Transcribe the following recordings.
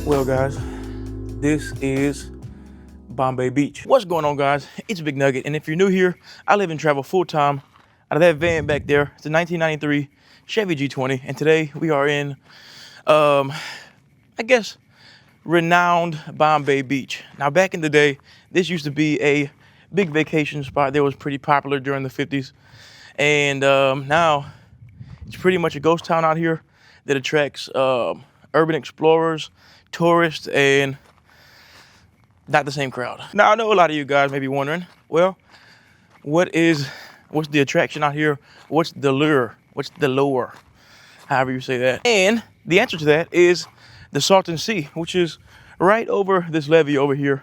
Well, guys, this is Bombay Beach. What's going on, guys? It's Big Nugget, and if you're new here, I live and travel full-time out of that van back there. It's a 1993 Chevy G20, and today we are in, I guess, renowned Bombay Beach. Now, back in the day, this used to be a big vacation spot that was pretty popular during the 50s, and now it's pretty much a ghost town out here that attracts urban explorers, tourists, and not the same crowd. Now, I know a lot of you guys may be wondering, well, what's the attraction out here? What's the lure? What's the lure? However you say that. And the answer to that is the Salton Sea, which is right over this levee over here.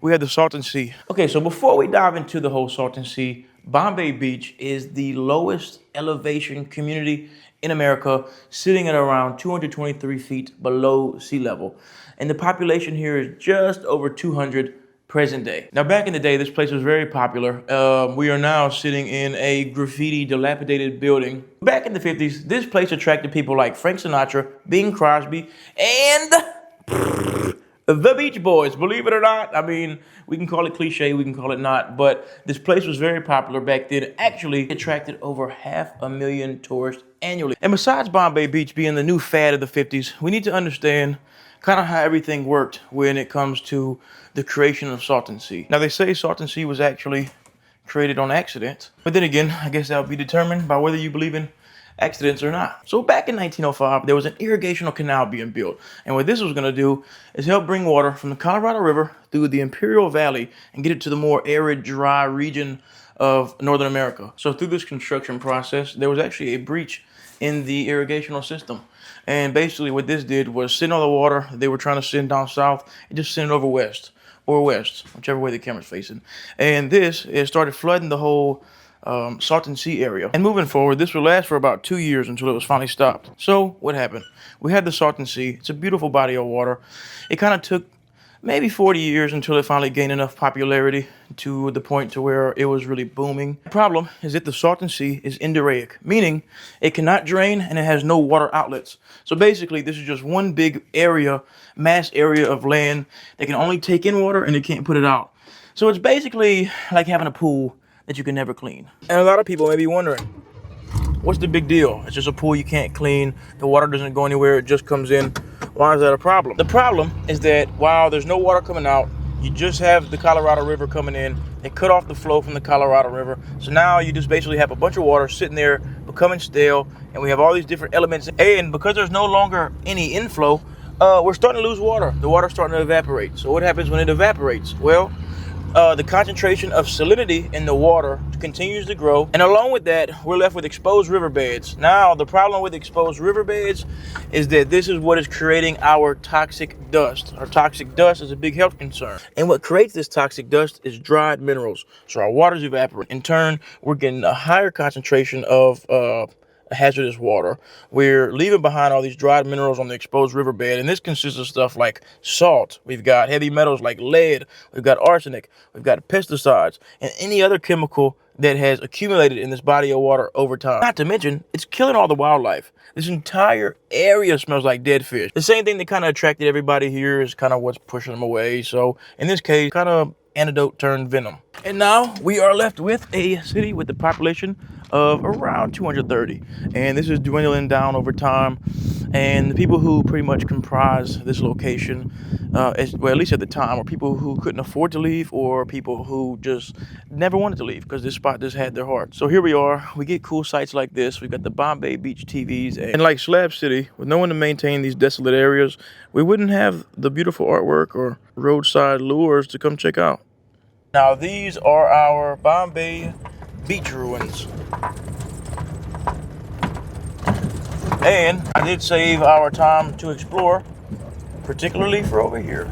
We have the Salton Sea. Okay, so before we dive into the whole Salton Sea, Bombay Beach is the lowest elevation community in America, sitting at around 223 feet below sea level. And the population here is just over 200 present day. Now, back in the day, this place was very popular. We are now sitting in a graffiti, dilapidated building. Back in the 50s, this place attracted people like Frank Sinatra, Bing Crosby, and the Beach Boys, believe it or not. I mean, we can call it cliche, we can call it not, but this place was very popular back then. It actually attracted over 500,000 tourists annually. And besides Bombay Beach being the new fad of the 50s, we need to understand kind of how everything worked when it comes to the creation of Salton Sea. Now, they say Salton Sea was actually created on accident, but then again, I guess that would be determined by whether you believe in accidents or not. So back in 1905, there was an irrigational canal being built. And what this was going to do is help bring water from the Colorado River through the Imperial Valley and get it to the more arid, dry region of Northern America. So through this construction process, there was actually a breach in the irrigational system. And basically what this did was send all the water they were trying to send down south and just send it over west, whichever way the camera's facing. And it started flooding the whole Salton Sea area. And moving forward, this would last for about 2 years until it was finally stopped. So what happened? We had the Salton Sea. It's a beautiful body of water. It kind of took maybe 40 years until it finally gained enough popularity to the point to where it was really booming. The problem is that the Salton Sea is endorheic, meaning it cannot drain and it has no water outlets. So basically, this is just one big area, mass area of land that can only take in water and it can't put it out. So it's basically like having a pool that you can never clean. And a lot of people may be wondering, what's the big deal? It's just a pool you can't clean. The water doesn't go anywhere. It just comes in. Why is that a problem? The problem is that while there's no water coming out, you just have the Colorado River coming in. They cut off the flow from the Colorado River. So now you just basically have a bunch of water sitting there becoming stale, and we have all these different elements. And because there's no longer any inflow, we're starting to lose water. The water's starting to evaporate. So what happens when it evaporates? Well, the concentration of salinity in the water continues to grow, and along with that, we're left with exposed riverbeds. Now, the problem with exposed riverbeds is that this is what is creating our toxic dust. Our toxic dust is a big health concern, and what creates this toxic dust is dried minerals. So our waters evaporate. In turn, we're getting a higher concentration of hazardous water. We're leaving behind all these dried minerals on the exposed riverbed, and this consists of stuff like salt. We've got heavy metals like lead. We've got arsenic. We've got pesticides and any other chemical that has accumulated in this body of water over time. Not to mention, it's killing all the wildlife. This entire area smells like dead fish. The same thing that kind of attracted everybody here is kind of what's pushing them away. So in this case, kind of antidote turned venom. And now we are left with a city with a population of around 230. And this is dwindling down over time. And the people who pretty much comprise this location, at least at the time, were people who couldn't afford to leave or people who just never wanted to leave because this spot just had their heart. So here we are. We get cool sites like this. We've got the Bombay Beach TVs. And like Slab City, with no one to maintain these desolate areas, we wouldn't have the beautiful artwork or roadside lures to come check out. Now, these are our Bombay beach ruins. And I did save our time to explore, particularly for over here.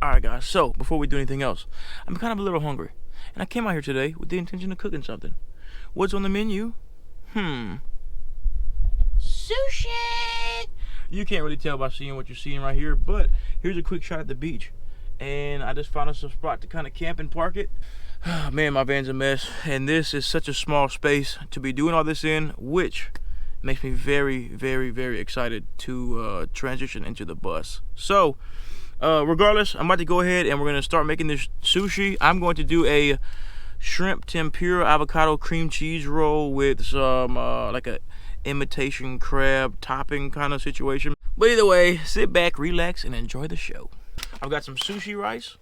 Alright guys, so before we do anything else, I'm kind of a little hungry. And I came out here today with the intention of cooking something. What's on the menu? Sushi! You can't really tell by seeing what you're seeing right here, but here's a quick shot at the beach. And I just found us a spot to kind of camp and park it. Man, my van's a mess. And this is such a small space to be doing all this in, which makes me very, very, very excited to transition into the bus. So, regardless, I'm about to go ahead and we're going to start making this sushi. I'm going to do a shrimp tempura avocado cream cheese roll with some like a imitation crab topping kind of situation. But either way, sit back, relax, and enjoy the show. I've got some sushi rice.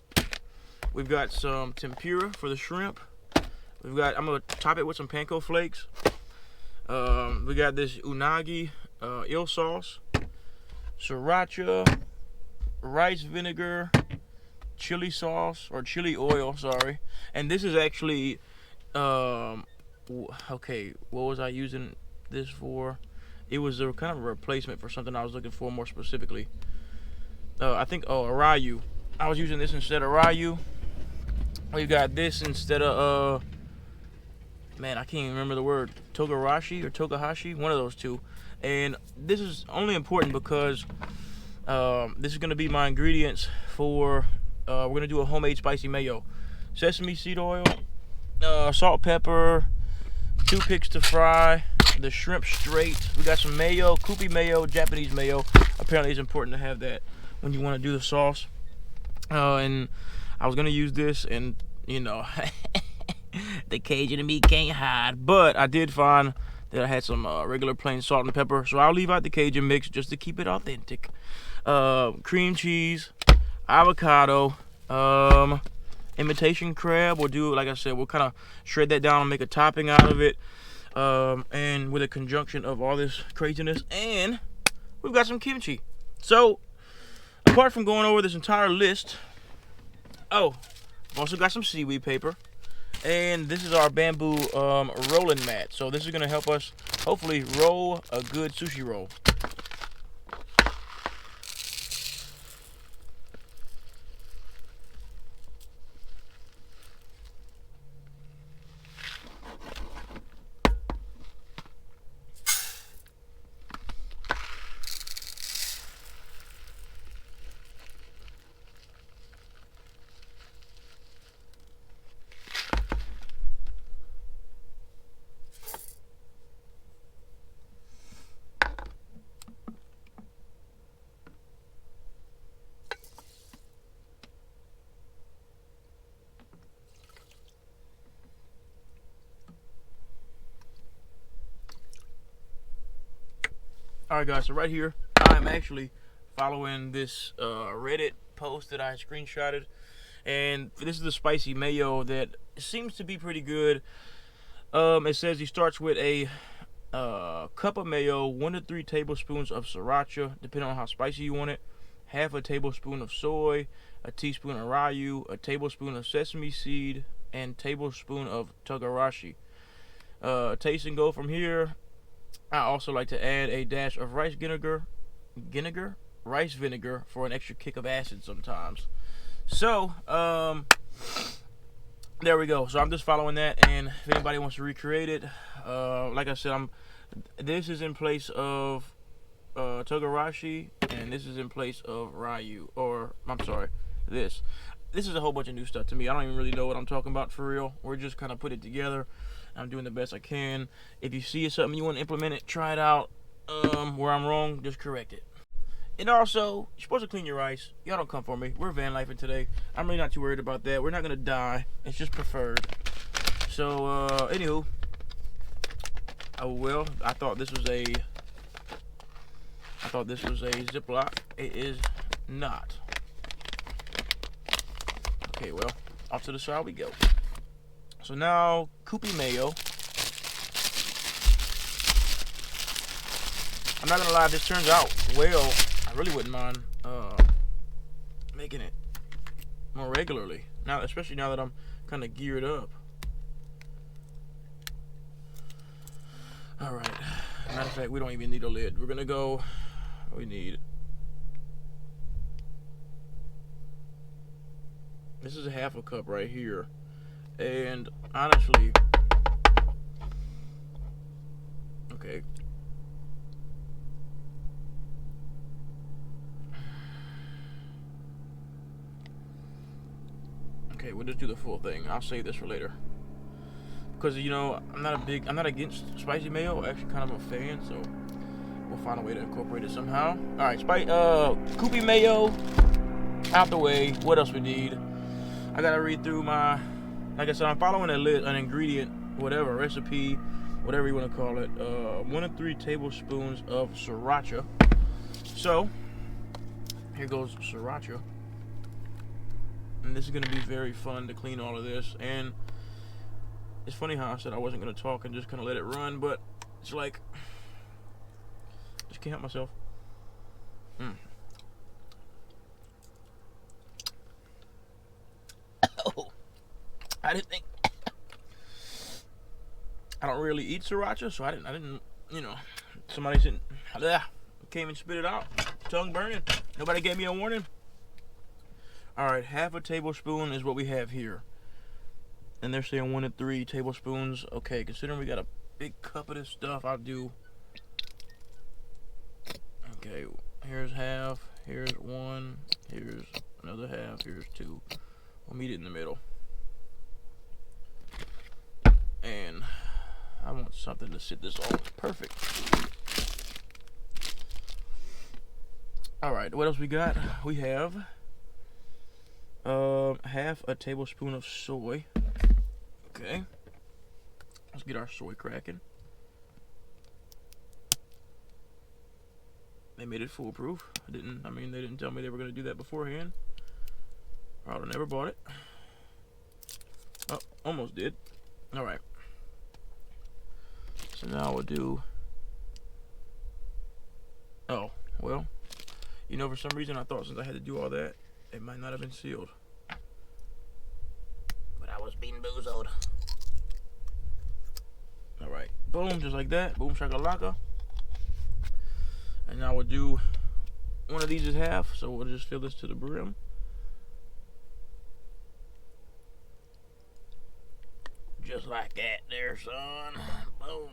We've got some tempura for the shrimp. I'm gonna top it with some panko flakes. We got this unagi eel sauce, sriracha, rice vinegar, chili sauce, or chili oil, sorry. And this is actually, okay, what was I using this for? It was a kind of a replacement for something I was looking for more specifically. I think, arayu. I was using this instead of rayu. We got this instead of, man, I can't even remember the word. Togarashi or Togahashi, one of those two. And this is only important because this is going to be my ingredients for, we're going to do a homemade spicy mayo. Sesame seed oil, salt, pepper, toothpicks to fry, the shrimp straight. We got some mayo, Kewpie mayo, Japanese mayo. Apparently it's important to have that when you want to do the sauce. And I was going to use this, and, you know, the Cajun in me can't hide. But I did find that I had some regular plain salt and pepper, so I'll leave out the Cajun mix just to keep it authentic. Cream cheese, avocado, imitation crab. We'll do, like I said, we'll kind of shred that down and make a topping out of it. And with a conjunction of all this craziness, and we've got some kimchi. So, apart from going over this entire list, I've also got some seaweed paper, and this is our bamboo rolling mat. So this is going to help us hopefully roll a good sushi roll. Alright guys, so right here, I'm actually following this Reddit post that I screenshotted. And this is the spicy mayo that seems to be pretty good. It says he starts with a cup of mayo, 1 to 3 tablespoons of sriracha, depending on how spicy you want it, half a tablespoon of soy, a teaspoon of rayu, a tablespoon of sesame seed, and tablespoon of togarashi. Taste and go from here. I also like to add a dash of rice vinegar for an extra kick of acid sometimes. So, there we go. So I'm just following that, and if anybody wants to recreate it, like I said, this is in place of togarashi, and this is in place of rayu, or I'm sorry, this is a whole bunch of new stuff to me. I don't even really know what I'm talking about for real. We're just kind of put it together. I'm doing the best I can. If you see something you want to implement it, try it out. Where I'm wrong, just correct it. And also, you're supposed to clean your rice. Y'all don't come for me. We're Vanlife today. I'm really not too worried about that. We're not gonna die. It's just preferred. So, anywho. Oh well, I thought this was a Ziploc. It is not. Okay, well, off to the side we go. So now, Kewpie mayo. I'm not gonna lie, this turns out well. I really wouldn't mind making it more regularly. Now, especially now that I'm kind of geared up. All right. Matter of fact, we don't even need a lid. We're gonna go. We need. This is a half a cup right here, and honestly, okay. Okay, we'll just do the full thing. I'll save this for later. Because, you know, I'm not against spicy mayo. Actually, kind of a fan, so we'll find a way to incorporate it somehow. All right, Koopy mayo out the way. What else we need? I gotta read through my, like I said, I'm following an ingredient, whatever, recipe, whatever you want to call it. 1 to 3 tablespoons of sriracha. So, here goes sriracha. And this is going to be very fun to clean all of this. And it's funny how I said I wasn't going to talk and just kind of let it run, but it's like, just can't help myself. Oh, I didn't think. I don't really eat sriracha, so I didn't, you know, somebody said, came and spit it out. Tongue burning. Nobody gave me a warning. All right, half a tablespoon is what we have here. And they're saying 1 to 3 tablespoons. Okay, considering we got a big cup of this stuff, I'll do. Okay, here's half, here's 1, here's another half, here's 2. We'll meet it in the middle. And I want something to sit this on. Perfect. All right, what else we got? We have half a tablespoon of soy. Okay, let's get our soy cracking. They made it foolproof. They didn't tell me they were going to do that beforehand, or I would have never bought it. Oh, almost did. All right, so now we'll do, oh, well, you know, for some reason I thought since I had to do all that, it might not have been sealed. But I was being boozled. Alright. Boom, just like that. Boom shakalaka. And now we'll do one of these is half, so we'll just fill this to the brim. Just like that there, son. Boom.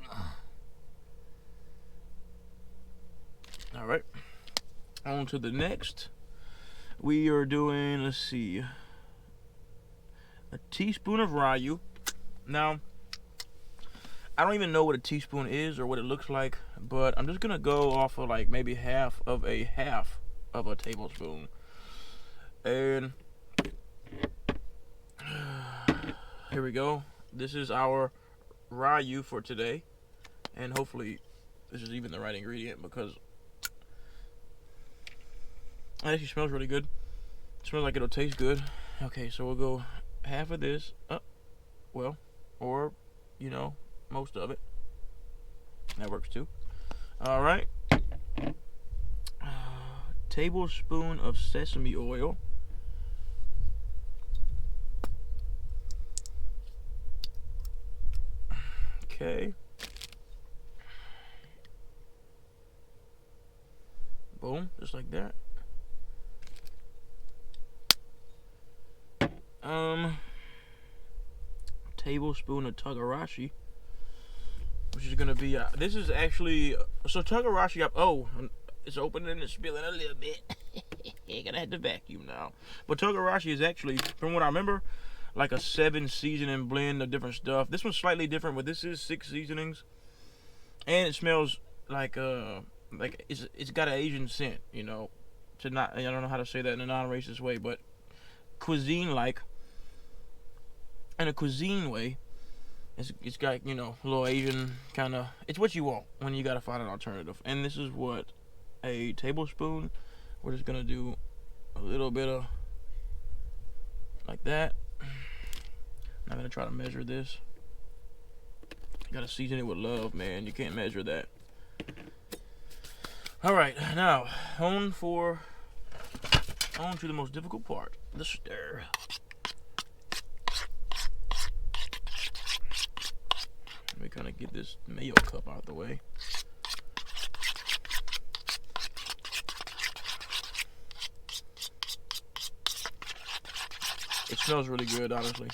Alright. On to the next. We are doing, let's see, a teaspoon of ryu. Now, I don't even know what a teaspoon is or what it looks like, but I'm just gonna go off of like maybe half of a tablespoon. And here we go. This is our ryu for today, and hopefully this is even the right ingredient because it actually smells really good. It smells like it'll taste good. Okay, so we'll go half of this. Well, or, you know, most of it. That works too. All right. Tablespoon of sesame oil. Okay. Boom, just like that. Tablespoon of togarashi, which is gonna be this is actually so togarashi. It's opening and it's spilling a little bit. You're gonna have to vacuum now. But togarashi is actually, from what I remember, like a 7 seasoning blend of different stuff. This one's slightly different, but this is 6 seasonings, and it smells like it's got an Asian scent. You know, I don't know how to say that in a non-racist way, but cuisine like. In a cuisine way, it's got, you know, a little Asian kind of. It's what you want when you gotta find an alternative. And this is what, a tablespoon. We're just gonna do a little bit of like that. I'm gonna try to measure this. You gotta season it with love, man. You can't measure that. All right, now on to the most difficult part. the stir. Let me kind of get this mayo cup out of the way. It smells really good, honestly.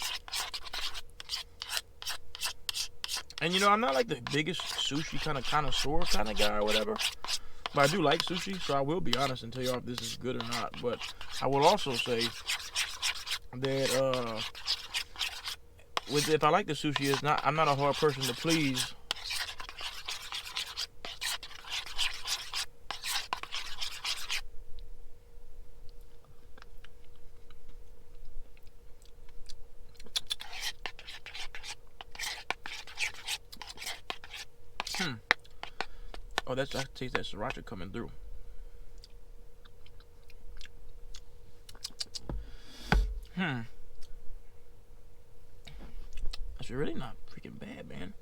And you know, I'm not like the biggest sushi kind of connoisseur kind of guy or whatever. But I do like sushi, so I will be honest and tell y'all if this is good or not. But I will also say that if I like the sushi, I'm not a hard person to please. Oh, I taste that sriracha coming through. That's really not freaking bad, man.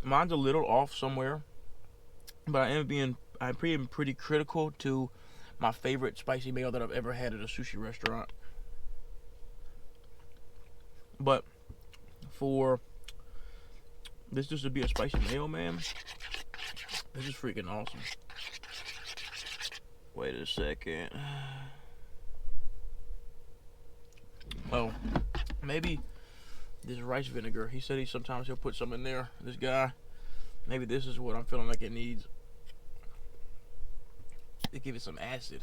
Mine's a little off somewhere, but I'm being pretty critical to my favorite spicy mayo that I've ever had at a sushi restaurant. But for this just to be a spicy mayo, man, this is freaking awesome. Wait a second. Oh, maybe this rice vinegar. He said sometimes he'll put some in there. This guy. Maybe this is what I'm feeling like it needs. They give it some acid.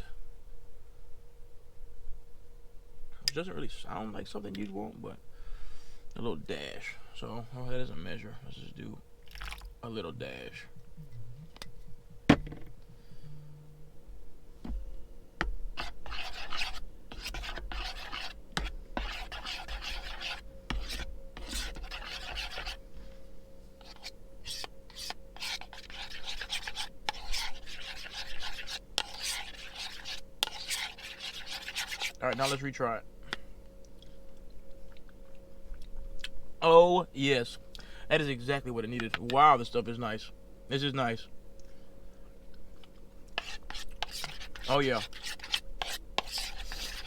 Which doesn't really sound like something you'd want, but a little dash. So, that doesn't measure. Let's just do a little dash. Alright, now let's retry it. Oh, yes. That is exactly what it needed. Wow, this stuff is nice. This is nice. Oh, yeah.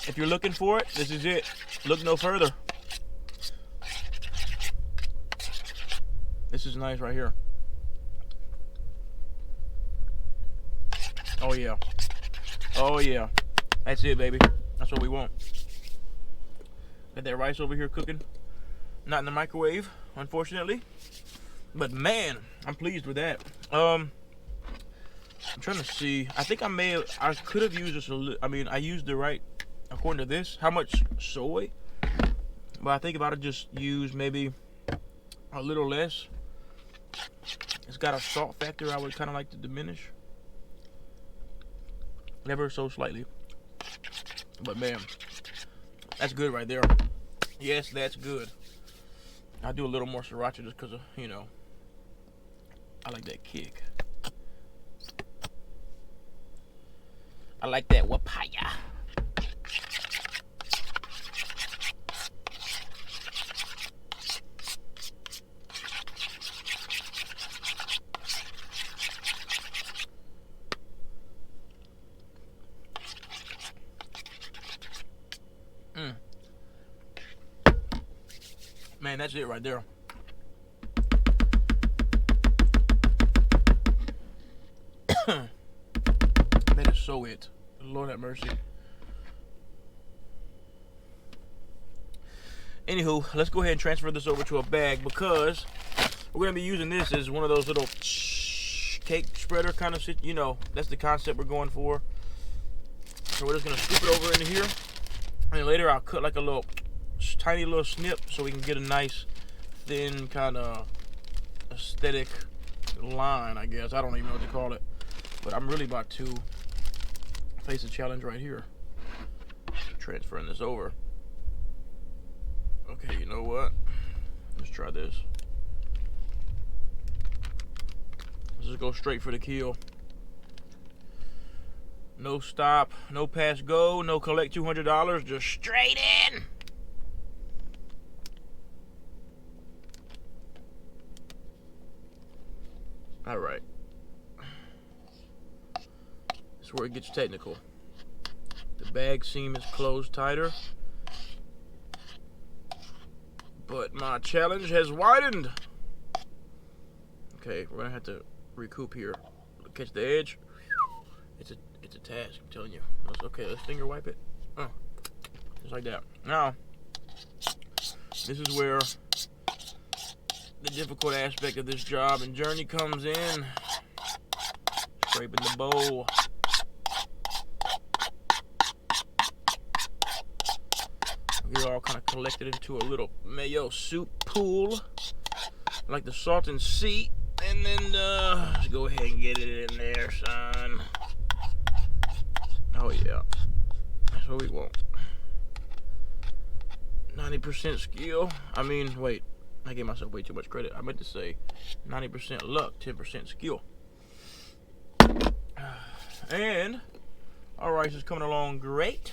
If you're looking for it, this is it. Look no further. This is nice right here. Oh, yeah. Oh, yeah. That's it, baby. That's what we want. Got that rice over here cooking. Not in the microwave, unfortunately. But man, I'm pleased with that. I'm trying to see. I think I could have used this a little. I mean, I used the right, according to this, how much soy. But I think if I'd just use maybe a little less. It's got a salt factor I would kind of like to diminish. Ever so slightly. But man, that's good right there. Yes, that's good. I'll do a little more sriracha just because of, you know, I like that kick. I like that wapaya. Man, that's it right there. That is so it. Lord have mercy. Anywho, let's go ahead and transfer this over to a bag because we're going to be using this as one of those little cake spreader kind of shit. You know, that's the concept we're going for. So we're just going to scoop it over into here. And then later I'll cut like a little tiny little snip so we can get a nice thin kind of aesthetic line, I guess. I don't even know what to call it. But I'm really about to face a challenge right here. Transferring this over. Okay, you know what? Let's try this. Let's just go straight for the kill. No stop, no pass go, no collect $200, just straight in. All right. Let's where it gets technical. The bag seam is closed tighter, but my challenge has widened. Okay, we're gonna have to recoup here. Catch the edge. It's a task, I'm telling you. Okay, let's finger wipe it. Just like that. Now, this is where the difficult aspect of this job and journey comes in. Scraping the bowl. Get all kind of collected into a little mayo soup pool, like the Salton Sea, and then just go ahead and get it in there, son. Oh yeah, that's what we want. 90% skill. I mean, wait, I gave myself way too much credit. I meant to say 90% luck, 10% skill. And our rice is coming along great.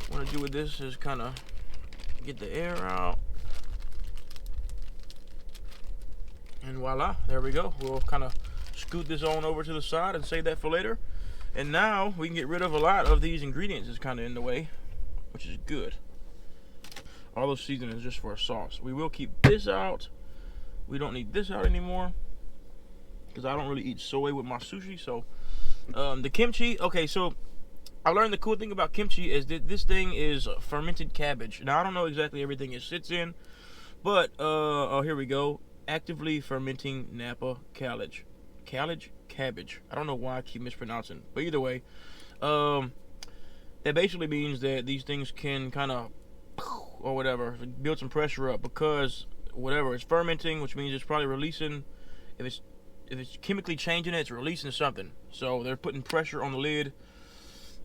What I do with this is kind of get the air out. And voila, there we go. We'll kind of scoot this on over to the side and save that for later. And now we can get rid of a lot of these ingredients that's kind of in the way, which is good. All those seasonings just for a sauce. We will keep this out. We don't need this out anymore because I don't really eat soy with my sushi. So the kimchi, okay, so I learned the cool thing about kimchi is that this thing is fermented cabbage. Now I don't know exactly everything it sits in, but oh, here we go. Actively fermenting Napa cabbage. Cabbage. I don't know why I keep mispronouncing, but either way, that basically means that these things can kind of, or whatever, build some pressure up because whatever it's fermenting, which means it's probably releasing. If it's chemically changing it, it's releasing something. So they're putting pressure on the lid.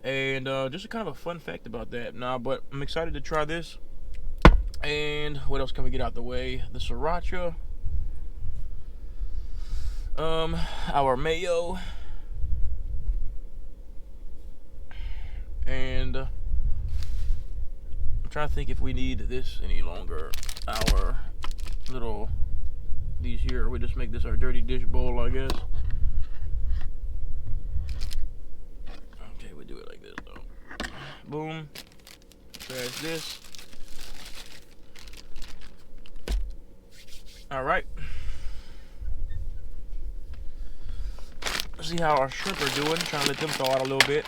And just a kind of a fun fact about that. Nah, but I'm excited to try this. And what else can we get out the way? The sriracha. Our mayo. And I'm trying to think if we need this any longer. Our little, these here, we just make this our dirty dish bowl, I guess. Do it like this though. Boom. Trash this. Alright. Let's see how our shrimp are doing. Trying to let them thaw out a little bit.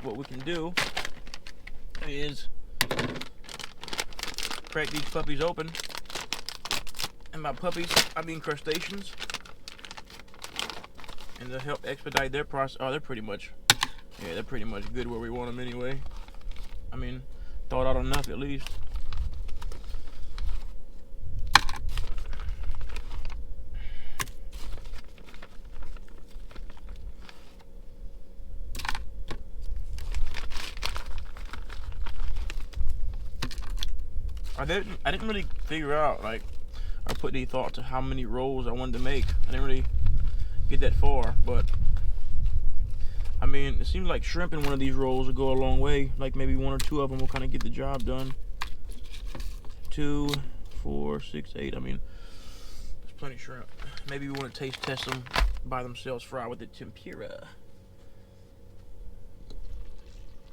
What we can do is crack these puppies open. And by puppies, I mean crustaceans. And to help expedite their process. Oh, they're pretty much good where we want them anyway. I mean, thawed out enough at least. I didn't really figure out, like, or put any thought to how many rolls I wanted to make. I didn't really get that far, but I mean, it seems like shrimp in one of these rolls will go a long way. Like maybe one or two of them will kind of get the job done. 2, 4, 6, 8. I mean, there's plenty of shrimp. Maybe we want to taste test them by themselves, fried with the tempura.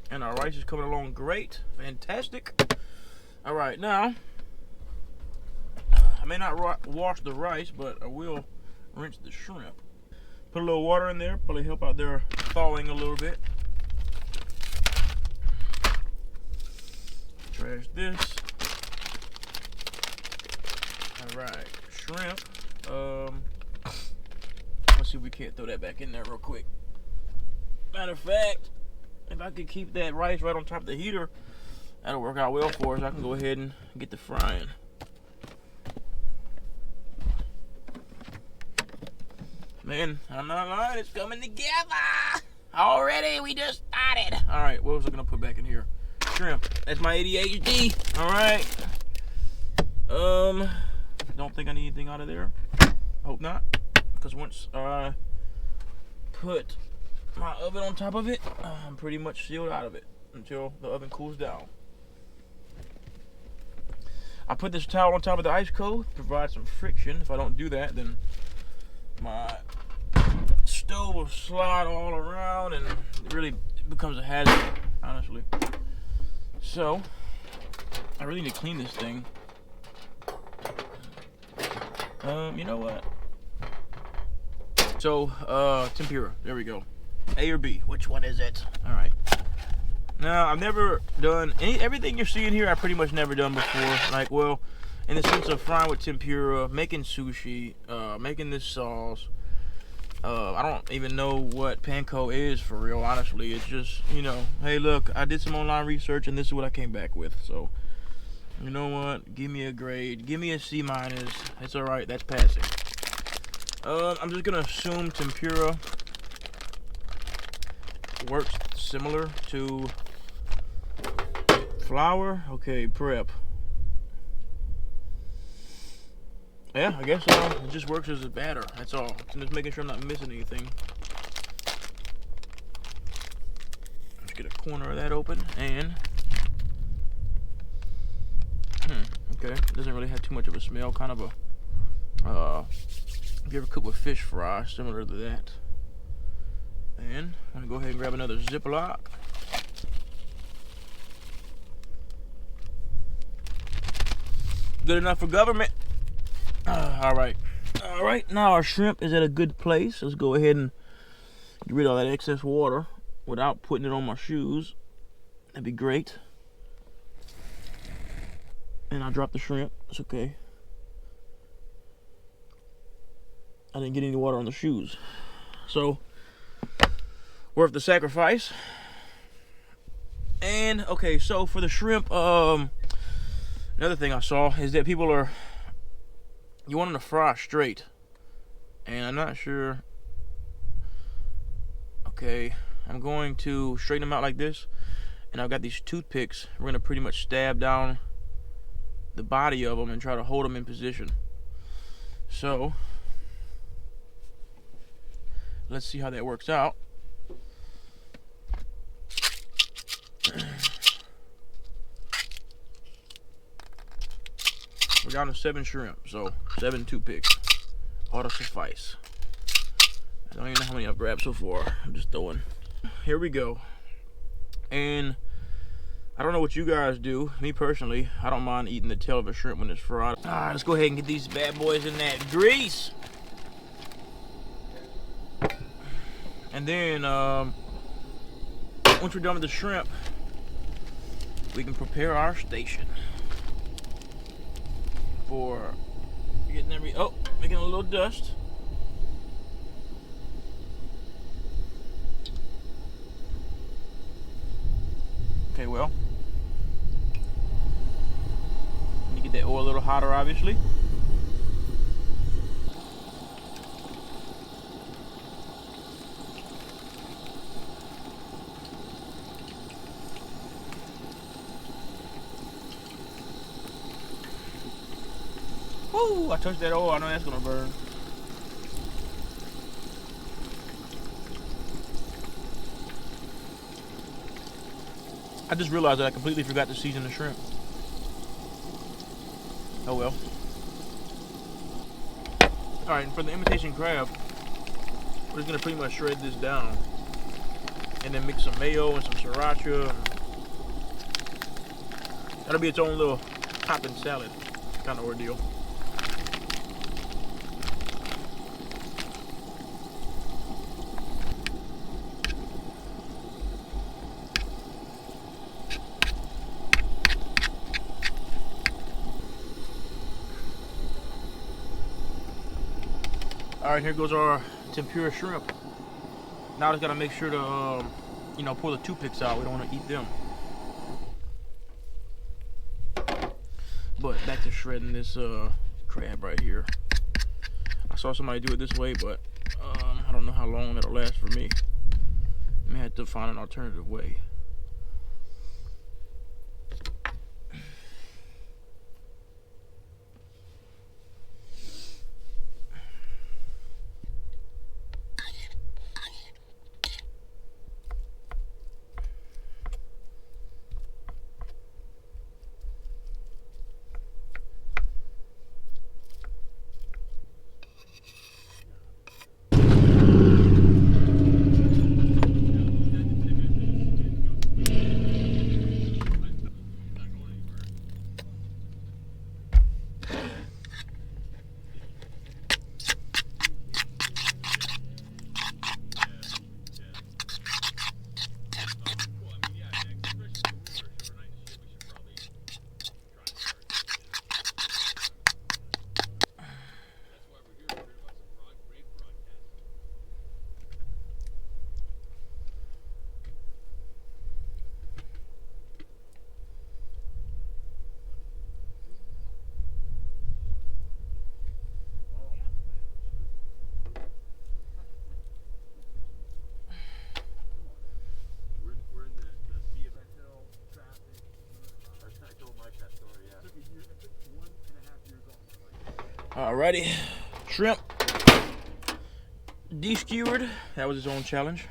And our rice is coming along great. Fantastic. All right, now, I may not wash the rice, but I will rinse the shrimp. Put a little water in there, probably help out their thawing a little bit. Trash this. All right, shrimp. Let's see if we can't throw that back in there real quick. Matter of fact, if I could keep that rice right on top of the heater, that'll work out well for us. I can go ahead and get the frying. Man, I'm not lying, it's coming together. Already, we just started. All right, what was I gonna put back in here? Shrimp. That's my ADHD. All right. Don't think I need anything out of there. Hope not, because once I put my oven on top of it, I'm pretty much sealed out of it until the oven cools down. I put this towel on top of the ice cold to provide some friction. If I don't do that, then my stove will slide all around and it really becomes a hazard, honestly. So, I really need to clean this thing. You know what? So, tempura. There we go. A or B? Which one is it? All right. Now, I've never done everything you're seeing here. I pretty much never done before. Like, well, in the sense of frying with tempura, making sushi, making this sauce. I don't even know what panko is for real, honestly. It's just, you know, hey, look, I did some online research and this is what I came back with. So, you know what? Give me a grade. Give me a C-. It's all right. That's passing. I'm just gonna assume tempura works similar to flour. Okay, prep. Yeah, I guess it just works as a batter. That's all. I'm just making sure I'm not missing anything. Let's get a corner of that open and okay. Doesn't really have too much of a smell. Kind of a if you ever cook with fish fry, similar to that. And I'm gonna go ahead and grab another Ziploc. Good enough for government. All right. Now our shrimp is at a good place. Let's go ahead and get rid of all that excess water without putting it on my shoes. That'd be great. And I dropped the shrimp. It's okay. I didn't get any water on the shoes. So, worth the sacrifice. And, okay, so for the shrimp, another thing I saw is that people are, you want them to fry straight. And I'm not sure. Okay, I'm going to straighten them out like this. And I've got these toothpicks. We're going to pretty much stab down the body of them and try to hold them in position. So, let's see how that works out. We're down to 7 shrimp, so 7 toothpicks ought to suffice. I don't even know how many I've grabbed so far. I'm just throwing. Here we go. And I don't know what you guys do. Me personally, I don't mind eating the tail of a shrimp when it's fried. Alright, let's go ahead and get these bad boys in that grease. And then, once we're done with the shrimp, we can prepare our station for getting making a little dust. Okay, well, you get that oil a little hotter, obviously. Woo! I touched that oil. I know that's gonna burn. I just realized that I completely forgot to season the shrimp. Oh well. Alright, and for the imitation crab, we're just gonna pretty much shred this down. And then mix some mayo and some sriracha. That'll be its own little topping salad kind of ordeal. Alright, here goes our tempura shrimp. Now I just gotta make sure to, pull the toothpicks out. We don't want to eat them. But back to shredding this crab right here. I saw somebody do it this way, but I don't know how long it'll last for me. I may have to find an alternative way. Alrighty, shrimp de-skewered. That was its own challenge.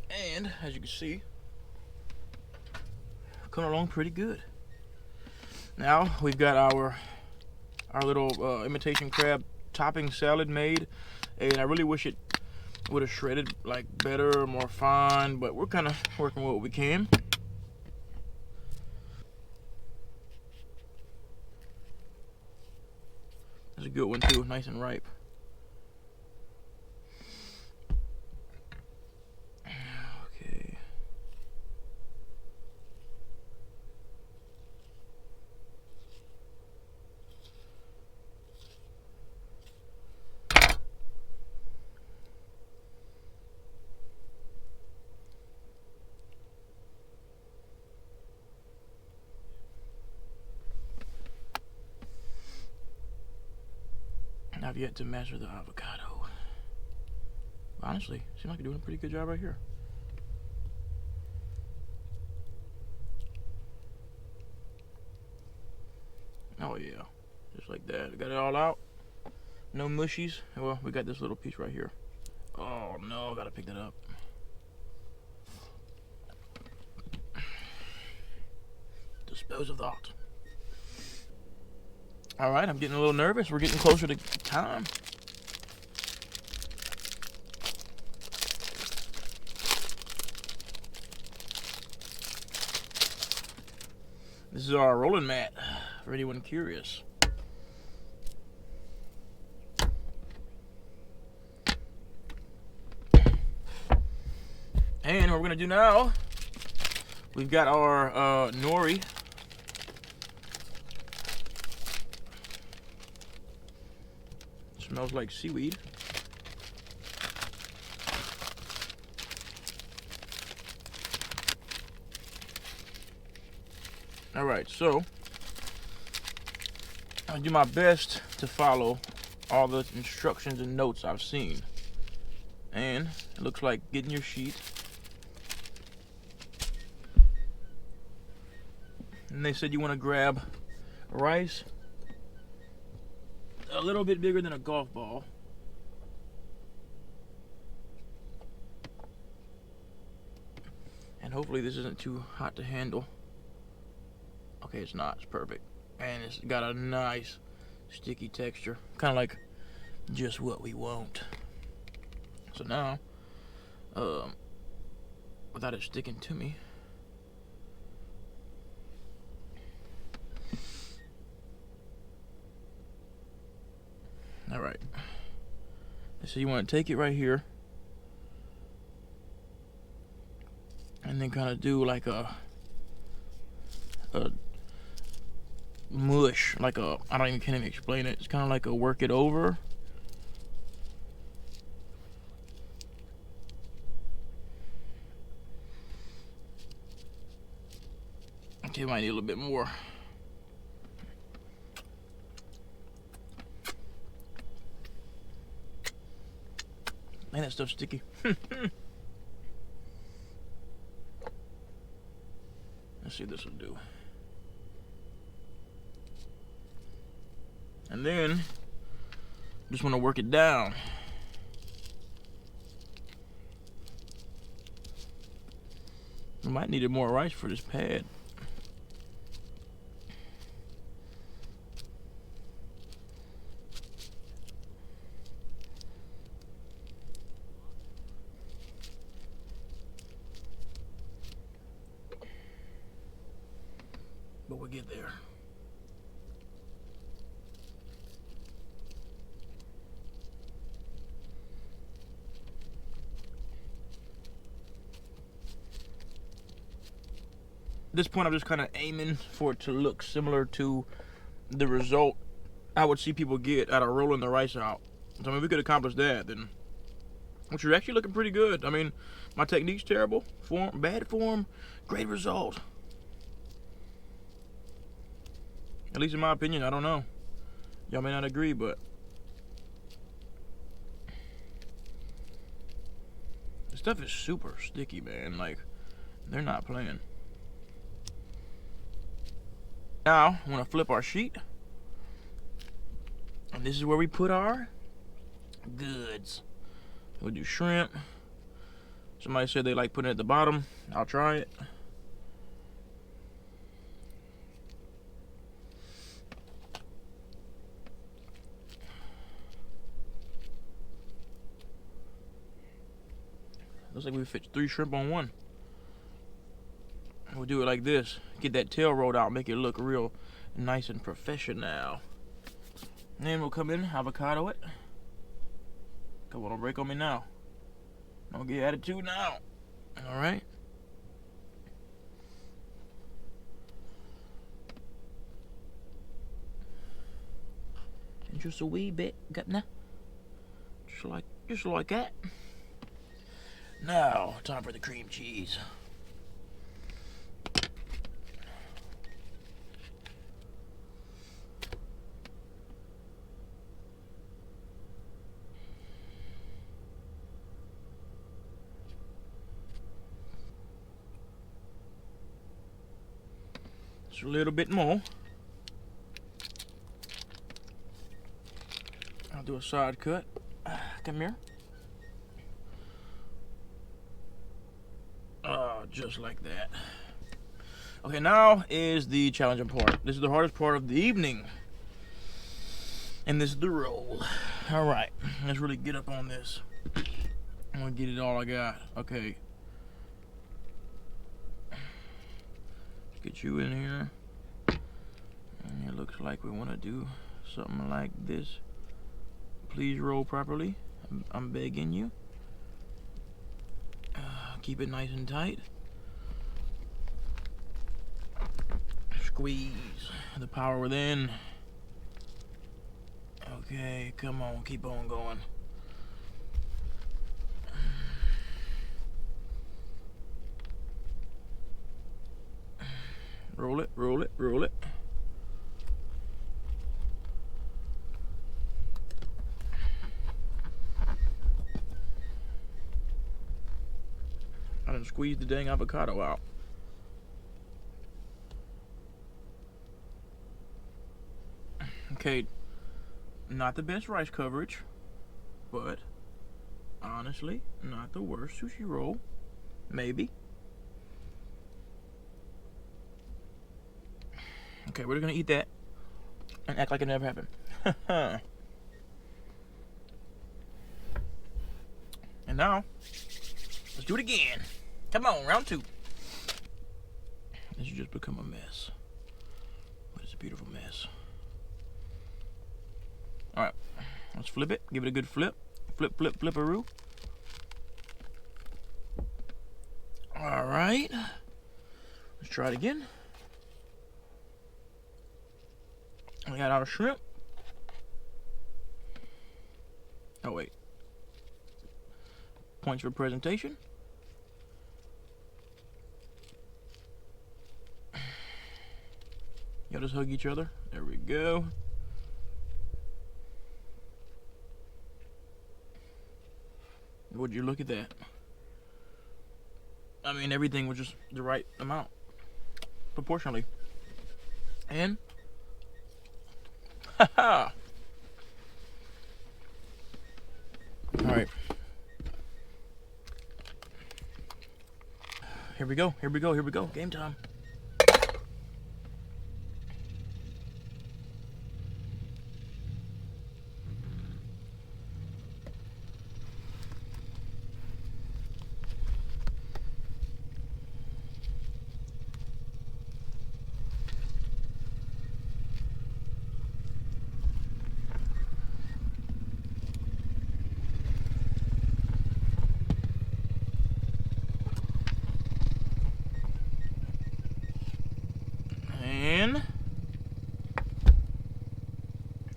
And as you can see, coming along pretty good. Now we've got our little imitation crab topping salad made, and I really wish it would have shredded like better, more fine, but we're kind of working with what we can. That's a good one too, nice and ripe. Okay. I've yet to measure the avocado. Honestly, seems like you're doing a pretty good job right here. Oh yeah, just like that. Got it all out. No mushies. Well, we got this little piece right here. Oh no, gotta pick that up. Dispose of that. All right, I'm getting a little nervous. We're getting closer to time. This is our rolling mat, for anyone curious. And what we're gonna do now, we've got our nori. Smells like seaweed. All right, so I'll do my best to follow all the instructions and notes I've seen. And it looks like getting your sheet. And they said you want to grab rice a little bit bigger than a golf ball. And hopefully this isn't too hot to handle. Okay, it's not. It's perfect. And it's got a nice sticky texture. Kind of like just what we want. So now, without it sticking to me, all right. So you want to take it right here, and then kind of do like a mush, like a, can't even explain it. It's kind of like a work it over. Okay, might need a little bit more. Man, that stuff's sticky. Let's see what this will do. And then, just want to work it down. I might need more rice for this pad. But we'll get there. At this point, I'm just kind of aiming for it to look similar to the result I would see people get out of rolling the rice out. So, I mean, if we could accomplish that, then which is actually looking pretty good. I mean, my technique's terrible, bad form, great result. At least in my opinion, I don't know. Y'all may not agree, but stuff is super sticky, man. Like, they're not playing. Now, I want to flip our sheet. And this is where we put our goods. We'll do shrimp. Somebody said they like putting it at the bottom. I'll try it. Looks like we fit 3 shrimp on one. We'll do it like this. Get that tail rolled out, make it look real nice and professional. And then we'll come in, avocado it. Come on, don't break on me now. Don't get attitude now. Alright. And just a wee bit, got now. Just like that. Now, time for the cream cheese. Just a little bit more. I'll do a side cut. Come here. Just like that. Okay, now is the challenging part. This is the hardest part of the evening. And this is the roll. Alright, let's really get up on this. I'm gonna get it all I got. Okay. Let's get you in here. And it looks like we want to do something like this. Please roll properly. I'm begging you. Keep it nice and tight. Squeeze the power within. Okay, come on, keep on going. Roll it, roll it, roll it. I done squeezed the dang avocado out. Okay, not the best rice coverage, but honestly, not the worst sushi roll. Maybe. Okay, we're gonna eat that and act like it never happened. And now, let's do it again. Come on, round 2. This has just become a mess. But it's a beautiful mess. Alright, let's flip it. Give it a good flip. Flip, flip, flipperoo. Alright. Let's try it again. We got our shrimp. Oh, wait. Points for presentation. Y'all just hug each other. There we go. Would you look at that? I mean, everything was just the right amount, proportionally. And, haha. All right. Here we go. Here we go. Here we go. Game time.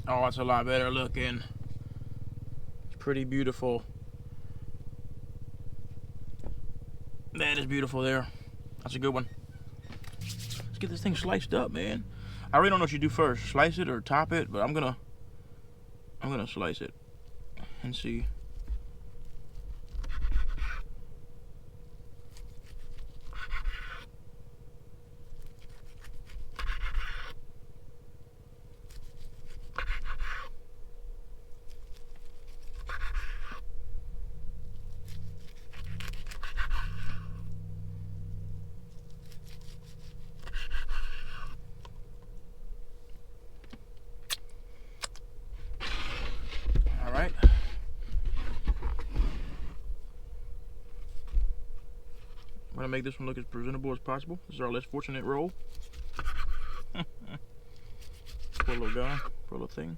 Oh, it's a lot better looking. It's pretty beautiful. That is beautiful there. That's a good one. Let's get this thing sliced up, man. I really don't know what you do first. Slice it or top it, but I'm gonna slice it and see. make this one look as presentable as possible. This is our less fortunate roll. Poor little guy, poor little thing.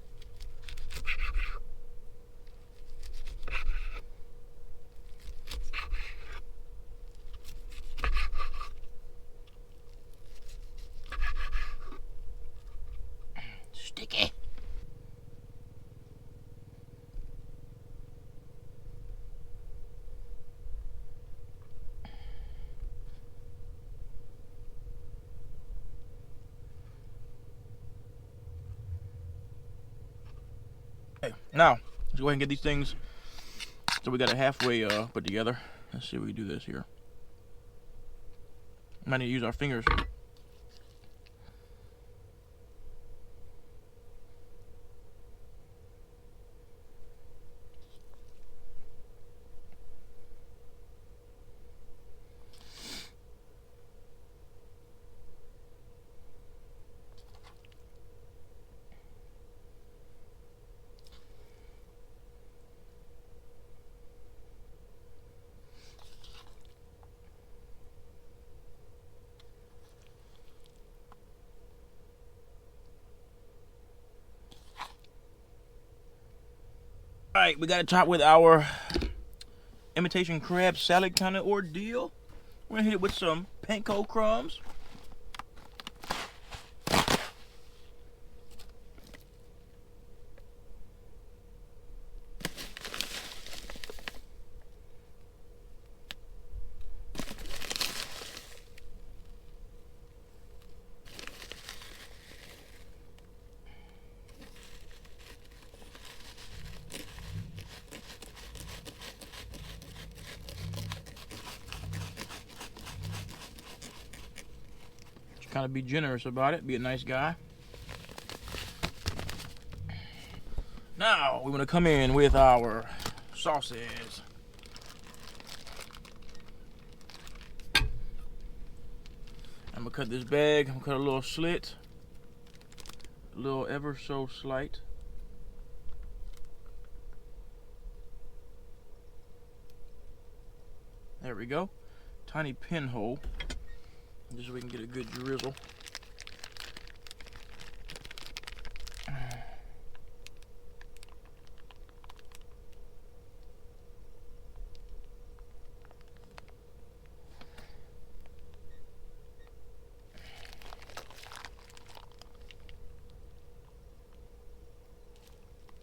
Sticky. Okay, now let's go ahead and get these things. So we got it halfway put together. Let's see if we can do this here. Might need to use our fingers. All right, we got to top with our imitation crab salad kind of ordeal. We're gonna hit it with some panko crumbs. Kind of be generous about it, be a nice guy. Now we want to come in with our sauces. I'm gonna cut this bag. I'm gonna cut a little slit, a little ever so slight. There we go. Tiny pinhole. Just so we can get a good drizzle.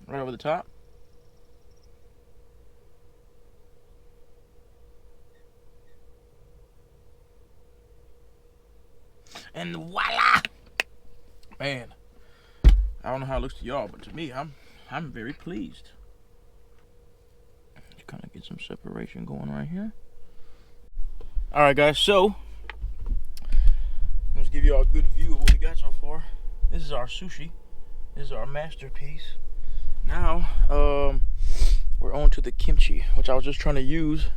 Right over the top. And voila! Man, I don't know how it looks to y'all, but to me, I'm very pleased. Just kind of get some separation going right here. All right, guys. So let's give you all a good view of what we got so far. This is our sushi. This is our masterpiece. Now, we're on to the kimchi, which I was just trying to use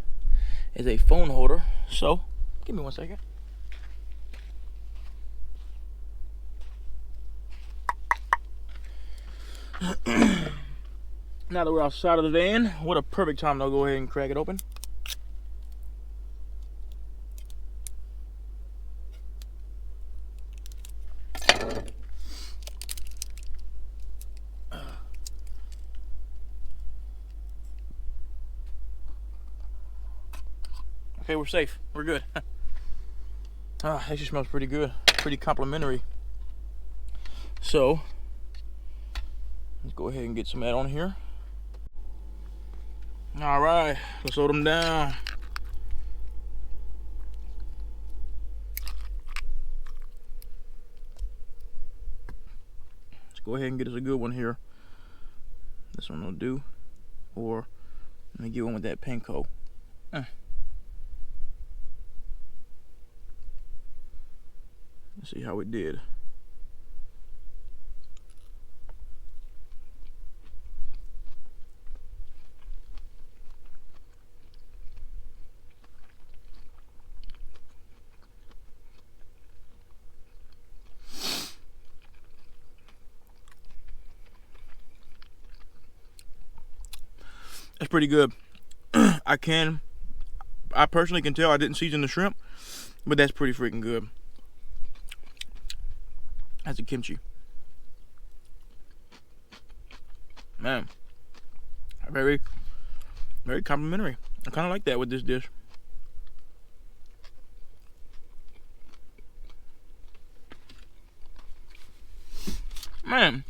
as a phone holder. So, give me 1 second. Now that we're outside of the van, what a perfect time to go ahead and crack it open. Okay, we're safe. We're good. Actually smells pretty good. Pretty complimentary. So, let's go ahead and get some of that on here. All right, let's load them down. Let's go ahead and get us a good one here. This one will do. Or let me get one with that panko. Let's see how it did. That's pretty good. I personally can tell I didn't season the shrimp. but that's pretty freaking good. That's the kimchi. Man, very, very complimentary. I kind of like that with this dish. Man.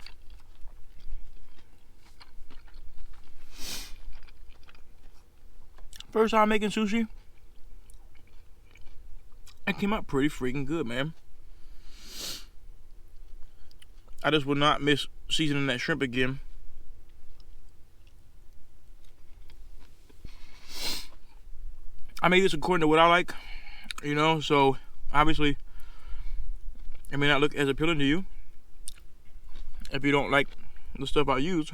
First time making sushi. It came out pretty freaking good, man. I just would not miss seasoning that shrimp again. I made this according to what I like, you know, so obviously it may not look as appealing to you if you don't like the stuff I use,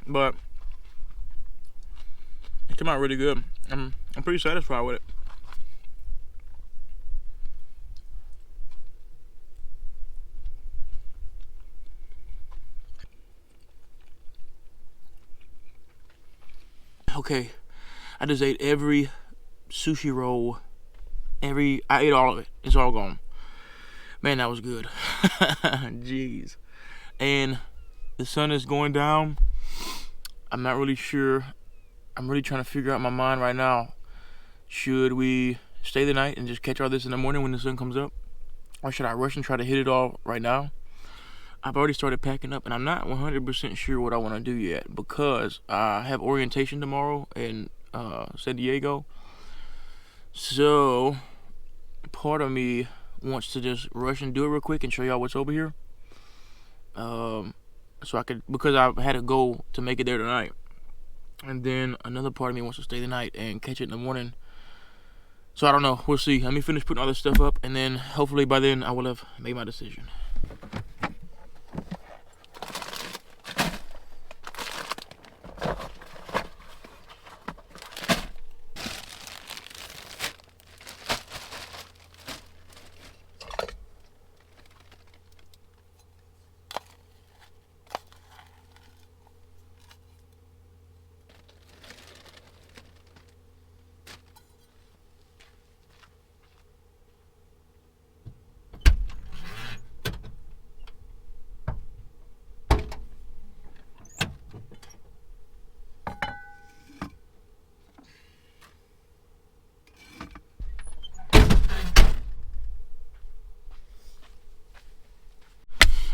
but it came out really good. I'm pretty satisfied with it. Okay, I just ate every sushi roll. I ate all of it. It's all gone. Man, that was good. Jeez. And the sun is going down. I'm not really sure. I'm really trying to figure out in my mind right now. Should we stay the night and just catch all this in the morning when the sun comes up? Or should I rush and try to hit it all right now? I've already started packing up, and I'm not 100% sure what I want to do yet because I have orientation tomorrow in San Diego. So part of me wants to just rush and do it real quick and show y'all what's over here. So I could, because I had a goal to make it there tonight. And then another part of me wants to stay the night and catch it in the morning. So I don't know. We'll see. Let me finish putting all this stuff up, and then hopefully by then I will have made my decision.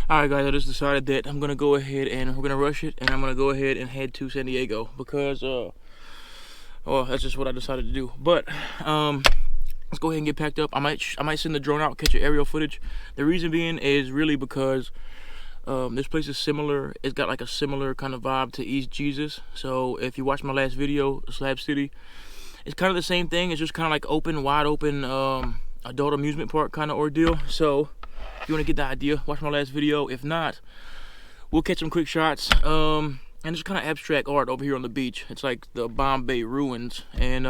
Alright guys, I just decided that I'm going to go ahead and we're going to rush it, and I'm going to go ahead and head to San Diego because, well, that's just what I decided to do. But, let's go ahead and get packed up. I might send the drone out, catch your aerial footage. The reason being is really because this place is similar. It's got like a similar kind of vibe to East Jesus. So if you watch my last video, Slab City, it's kind of the same thing. It's just kind of like open, wide open, adult amusement park kind of ordeal. So if you want to get the idea, watch my last video. If not, we'll catch some quick shots. And it's kind of abstract art over here on the beach. It's like the Bombay ruins. And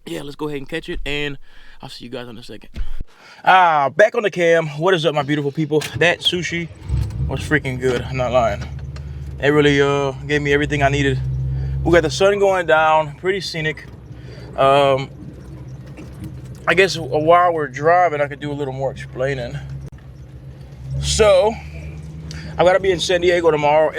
yeah, let's go ahead and catch it, and I'll see you guys in a second. Back on the cam. What is up, my beautiful people? That sushi was freaking good. I'm not lying. It really gave me everything I needed. We got the sun going down, pretty scenic. I guess while we're driving, I could do a little more explaining. So, I gotta be in San Diego tomorrow.